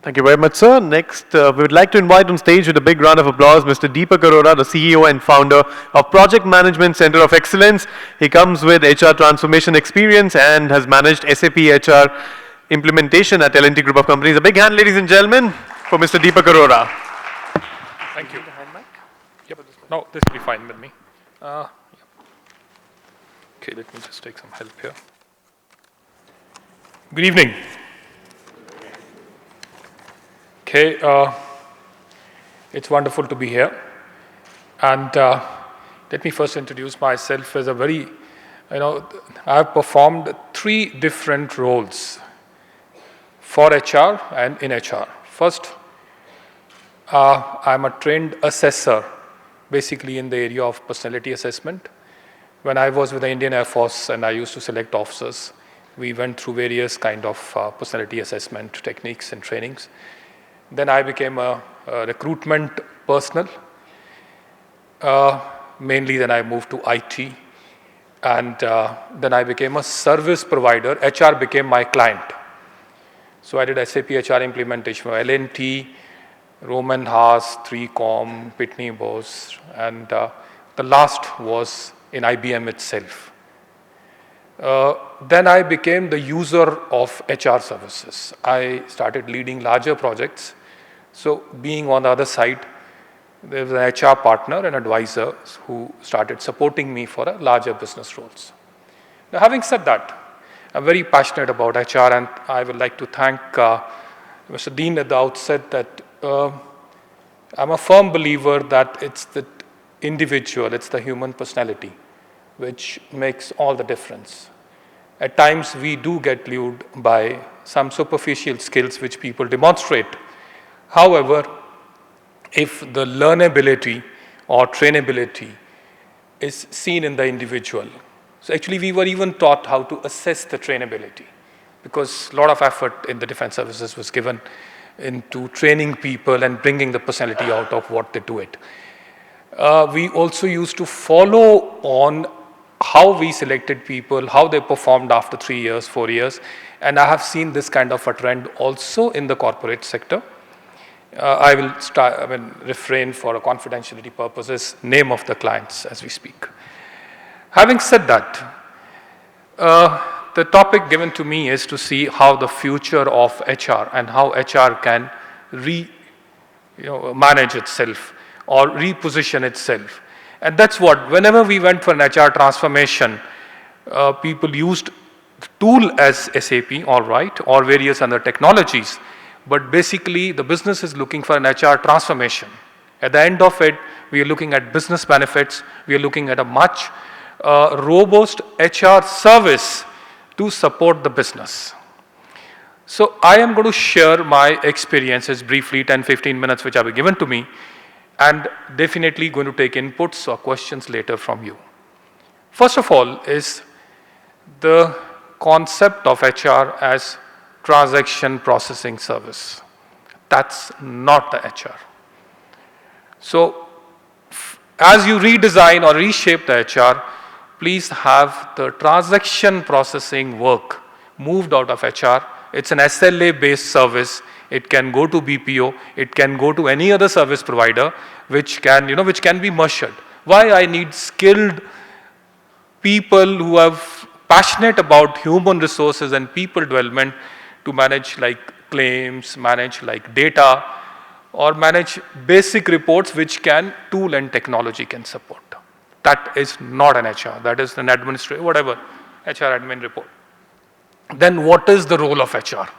Thank you very much, sir. Next, we would like to invite on stage with a big round of applause Mr. Deepak Arora, the CEO and founder of Project Management Center of Excellence. He comes with HR transformation experience and has managed SAP HR implementation at L&T Group of Companies. A big hand, ladies and gentlemen, for Mr. Deepak Arora. Thank you. Yep. No, this will be fine with me. Yeah. Okay, let me just take some help here. Good evening. Okay, it's wonderful to be here. And let me first introduce myself as I've performed 3 different roles for HR and in HR. First, I'm a trained assessor, basically in the area of personality assessment. When I was with the Indian Air Force and I used to select officers, we went through various kind of personality assessment techniques and trainings. Then I became a recruitment personnel. Mainly then I moved to IT. And then I became a service provider. HR became my client. So I did SAP HR implementation for L&T, Roman Haas, 3Com, Pitney Bowes, and the last was in IBM itself. Then I became the user of HR services. I started leading larger projects. So being on the other side, there was an HR partner and advisor who started supporting me for a larger business roles. Now, having said that, I'm very passionate about HR, and I would like to thank Mr. Dean at the outset that I'm a firm believer that it's the individual, it's the human personality, which makes all the difference. At times, we do get lured by some superficial skills which people demonstrate. However, if the learnability or trainability is seen in the individual, so actually we were even taught how to assess the trainability because a lot of effort in the defense services was given into training people and bringing the personality out of what they do it. We also used to follow on how we selected people, how they performed after 3 years, 4 years, and I have seen this kind of a trend also in the corporate sector. I will refrain for confidentiality purposes, name of the clients as we speak. Having said that, the topic given to me is to see how the future of HR and how HR can manage itself or reposition itself. And that's what, whenever we went for an HR transformation, people used the tool as SAP, all right, or various other technologies. But basically, the business is looking for an HR transformation. At the end of it, we are looking at business benefits. We are looking at a much robust HR service to support the business. So I am going to share my experiences briefly, 10-15 minutes, which have been given to me, and definitely going to take inputs or questions later from you. First of all is the concept of HR as transaction processing service. That's not the HR. So as you redesign or reshape the HR, please have the transaction processing work moved out of HR. It's an SLA-based service. It can go to BPO. It can go to any other service provider, which can be measured. Why I need skilled people who are passionate about human resources and people development to manage like claims, manage like data, or manage basic reports which tool and technology can support. That is not an HR. That is an administrator, whatever, HR admin report. Then what is the role of HR?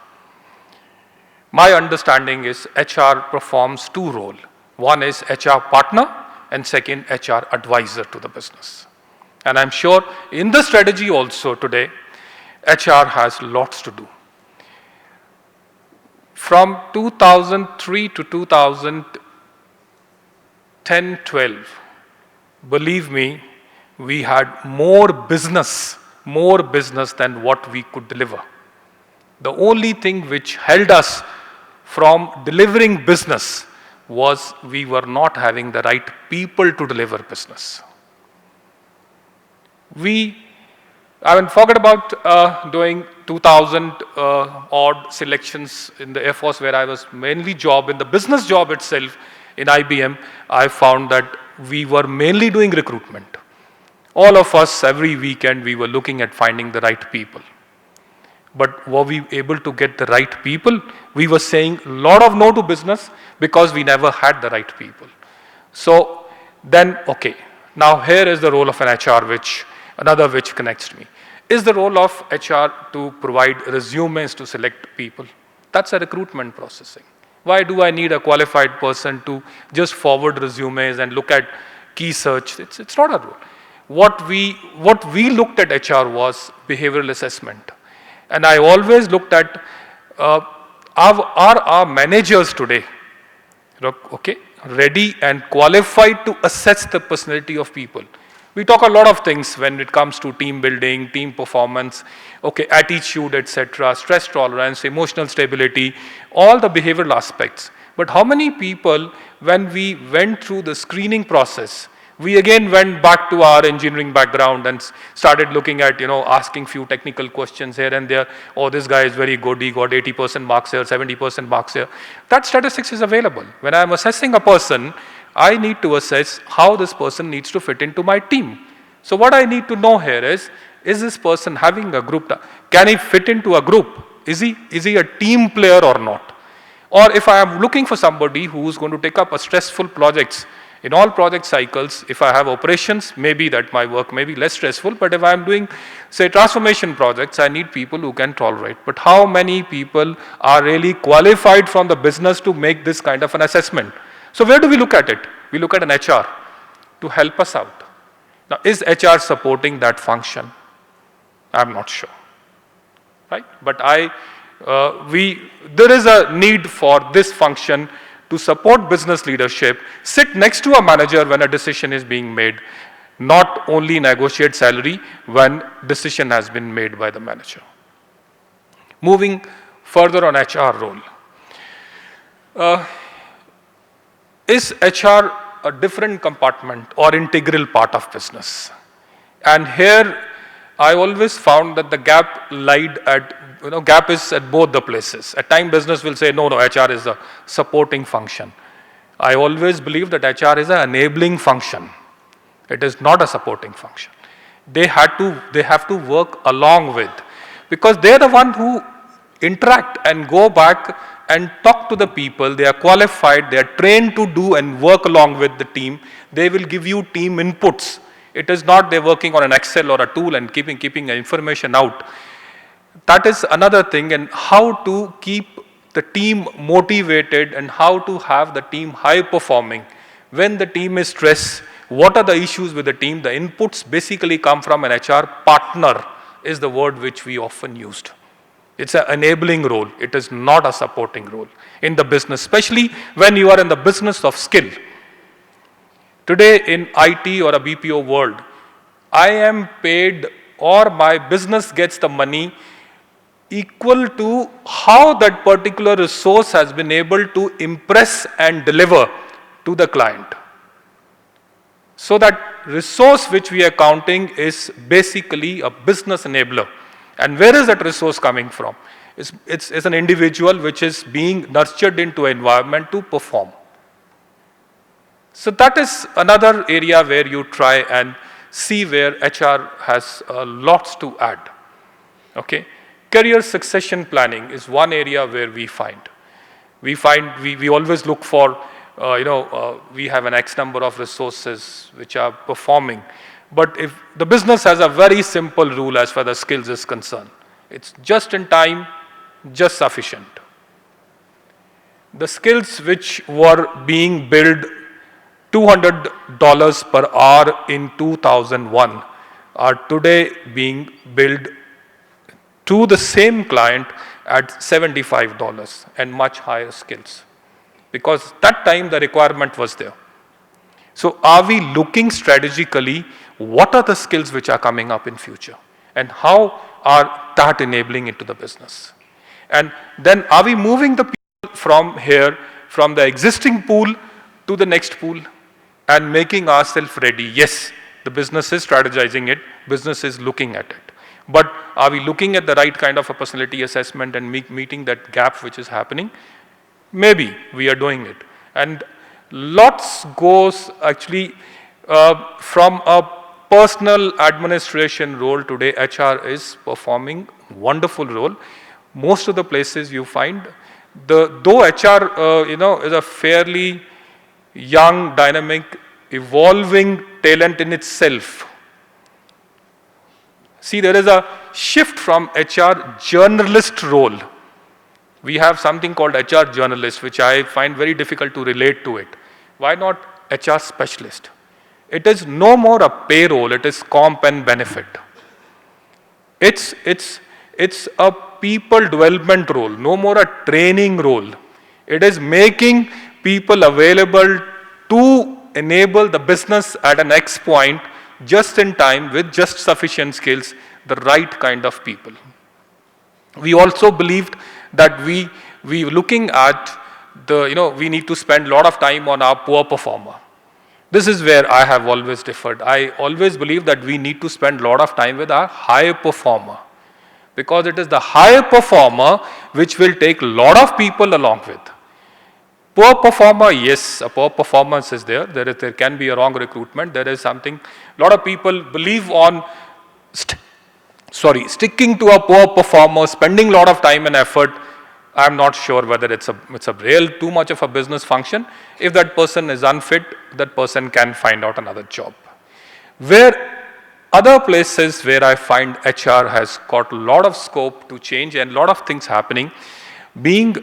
My understanding is HR performs 2 roles. One is HR partner and second HR advisor to the business. And I'm sure in the strategy also today, HR has lots to do. From 2003 to 2010-12, believe me, we had more business than what we could deliver. The only thing which held us from delivering business was we were not having the right people to deliver business. Forget about doing 2000 odd selections in the Air Force, where I was mainly job in the business job itself in IBM, I found that we were mainly doing recruitment. All of us, every weekend, we were looking at finding the right people. But were we able to get the right people? We were saying a lot of no to business because we never had the right people. So then, okay, now here is the role of an HR, another which connects me. Is the role of HR to provide resumes to select people? That's a recruitment processing. Why do I need a qualified person to just forward resumes and look at key search? It's not a role. What we looked at HR was behavioral assessment. And I always looked at, our managers today, okay, ready and qualified to assess the personality of people? We talk a lot of things when it comes to team building, team performance, okay, attitude, etc., stress tolerance, emotional stability, all the behavioral aspects. But how many people, when we went through the screening process, we again went back to our engineering background and started looking at, asking few technical questions here and there. Oh, this guy is very good, he got 80% marks here, 70% marks here. That statistics is available. When I'm assessing a person, I need to assess how this person needs to fit into my team. So what I need to know here is this person having a group? Can he fit into a group? Is he a team player or not? Or if I am looking for somebody who's going to take up a stressful projects, in all project cycles, if I have operations, maybe that my work may be less stressful, but if I'm doing, say, transformation projects, I need people who can tolerate. But how many people are really qualified from the business to make this kind of an assessment? So where do we look at it? We look at an HR to help us out. Now, is HR supporting that function? I'm not sure, right? But there is a need for this function to support business leadership, sit next to a manager when a decision is being made, not only negotiate salary when decision has been made by the manager. Moving further on HR role. Is HR a different compartment or integral part of business? And here, I always found that the gap lied at, gap is at both the places. At times, business will say, no, HR is a supporting function. I always believe that HR is an enabling function. It is not a supporting function. They have to work along with, because they're the one who interact and go back and talk to the people. They are qualified, they are trained to do and work along with the team. They will give you team inputs. It is not they're working on an Excel or a tool and keeping information out. That is another thing, and how to keep the team motivated and how to have the team high performing. When the team is stressed, what are the issues with the team? The inputs basically come from an HR partner, is the word which we often used. It's an enabling role. It is not a supporting role in the business, especially when you are in the business of skill. Today in IT or a BPO world, I am paid, or my business gets the money equal to how that particular resource has been able to impress and deliver to the client. So that resource which we are counting is basically a business enabler. And where is that resource coming from? It's an individual which is being nurtured into an environment to perform. So that is another area where you try and see where HR has lots to add. Okay, career succession planning is one area where we always look for, we have an X number of resources which are performing. But if the business has a very simple rule as far as skills is concerned, it's just in time, just sufficient. The skills which were being billed $200 per hour in 2001 are today being billed to the same client at $75 and much higher skills. Because that time the requirement was there. So are we looking strategically, what are the skills which are coming up in future? And how are that enabling into the business? And then are we moving the people from here, from the existing pool to the next pool and making ourselves ready? Yes, the business is strategizing it, business is looking at it. But are we looking at the right kind of a personality assessment and meeting that gap which is happening? Maybe we are doing it. And lots goes actually from a personal administration role today. HR is performing wonderful role. Most of the places you find, though HR is a fairly young, dynamic, evolving talent in itself. See, there is a shift from HR journalist role. We have something called HR journalist, which I find very difficult to relate to it. Why not HR specialist? It is no more a payroll, it is comp and benefit. It's a people development role, no more a training role. It is making people available to enable the business at an X point, just in time, with just sufficient skills, the right kind of people. We also believed that we looking at we need to spend a lot of time on our poor performer. This is where I have always differed. I always believe that we need to spend a lot of time with our high performer, because it is the high performer which will take a lot of people along with. Poor performer, yes, a poor performance is there. There can be a wrong recruitment. There is something, a lot of people believe on sticking to a poor performer, spending a lot of time and effort. I'm not sure whether it's a real too much of a business function. If that person is unfit, that person can find out another job. Where other places where I find HR has got a lot of scope to change and a lot of things happening, being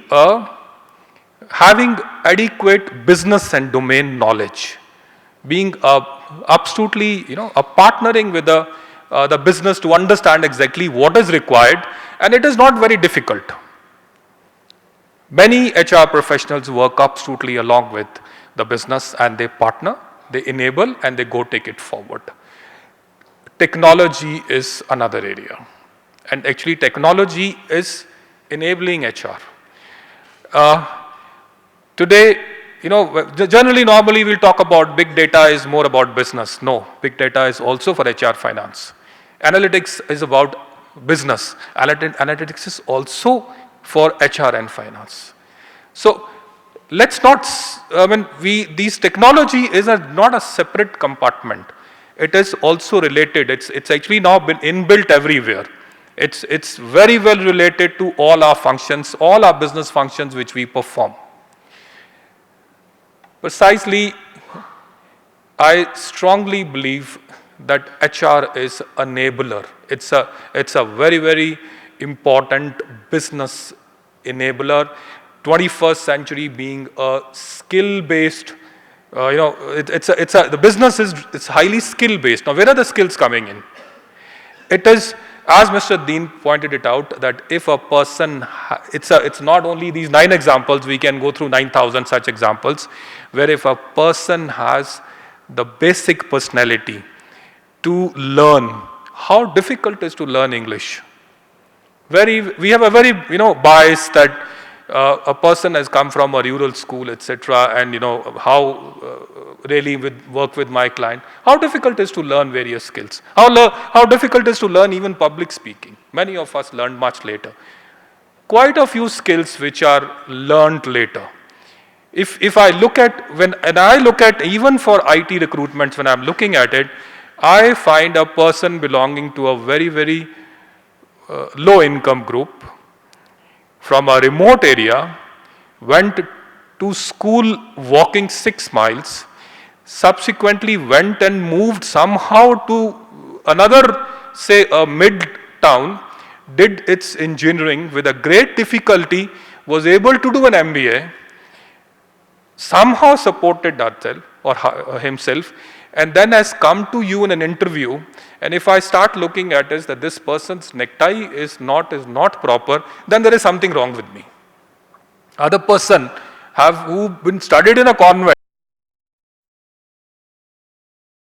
having adequate business and domain knowledge, being absolutely a partnering with the business to understand exactly what is required, and it is not very difficult. Many HR professionals work absolutely along with the business, and they partner, they enable, and they go take it forward. Technology is another area, and actually technology is enabling HR. Today, generally, normally we'll talk about big data is more about business. No, big data is also for HR finance. Analytics is about business. Analytics is also for HR and finance. So let's not, these technology is not a separate compartment. It is also related. It's actually now been inbuilt everywhere. It's very well related to all our functions, all our business functions which we perform. Precisely, I strongly believe that HR is an enabler. It's a very, very important business enabler. 21st century being a skill-based, the business is highly skill-based. Now, where are the skills coming in? It is, as Mr. Dean pointed it out, that if a person, it's not only these 9 examples, we can go through 9,000 such examples, where if a person has the basic personality to learn, how difficult it is to learn English. We have a very, bias that a person has come from a rural school, etc., and how really work with my client. How difficult it is to learn various skills. How difficult it is to learn even public speaking. Many of us learned much later. Quite a few skills which are learned later. If I look at, even for IT recruitments, when I'm looking at it, I find a person belonging to a very, very low income group from a remote area, went to school walking 6 miles, subsequently went and moved somehow to another, say, a mid-town, did its engineering with a great difficulty, was able to do an MBA, somehow supported herself or himself, and then has come to you in an interview. And if I start looking at is that this person's necktie is not proper, then there is something wrong with me. Other person who been studied in a convent,